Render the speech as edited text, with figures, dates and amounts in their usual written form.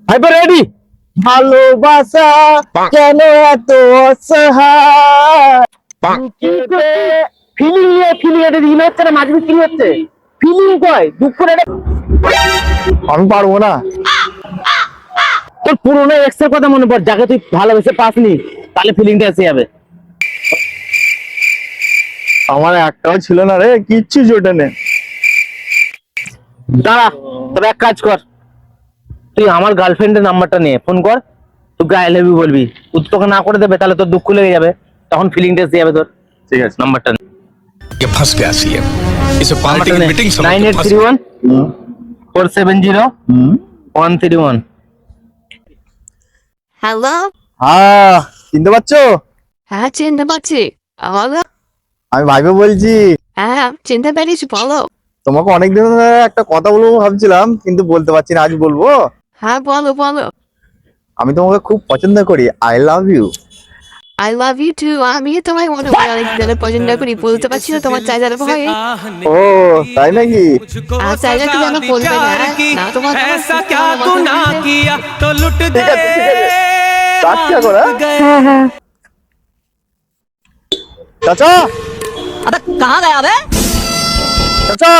ভাইপো রেডি। ভালোবাসা কেন এত অসহায়, ফিলিং ফিলিং এটা দিন হচ্ছে না, মাঝে ফিলিং হচ্ছে, ফিলিং কয় দুঃখ এটা। আমি পারবো না। তোর পুরোনো এক্স এর কথা মনে পড়, যাকে তুই ভালোবেসে পাসনি, তাহলে ফিলিংটা এসে যাবে। আমার একটাও ছিল না রে, কিচ্ছু জোটে নে। দাঁড়া, তবে এক কাজ কর, তুই আমার গার্লফ্রেন্ডের নাম্বারটা নিয়ে ফোন কর, তুই আই লাভ ইউ বলবি, ও তোকে না করে দেবে, তাহলে তোর দুঃখ লেগে যাবে, তখন ফিলিংটা এসে যাবে তোর। ঠিক আছে, নাম্বারটা নে। ये फंस गया सीएम इसे पार्टी की मीटिंग समझ के फंस 9831 470 131। হ্যালো, হ্যাঁ, চিনতে পারছো? হ্যাঁ চিনতে পারছি। বলো। আমি ভাইবে বলছি। হ্যাঁ চিনতে পেরেছি, বলো। তোমাকে অনেকদিন ধরে একটা কথা বলবো ভাবছিলাম, কিন্তু বলতে পারছি না, আজ বলবো। হ্যাঁ বলো বলো। আমি তোমাকে খুব পছন্দ করি, I love you. I love you too. আমি তোমায় মনে হয় অনেক দিনের পছন্দ করি, বলতে পারছি না তোমার চাইজার ভয়ে। ও তাই নাকি? আর চাইজার কি যেন বলবে না, না তোমার ऐसा क्या गुनाह किया तो लुट ঠিক আছে, ঠিক আছে। কাজ क्या करा? चाचा, अबे कहाँ गया बे? चाचा।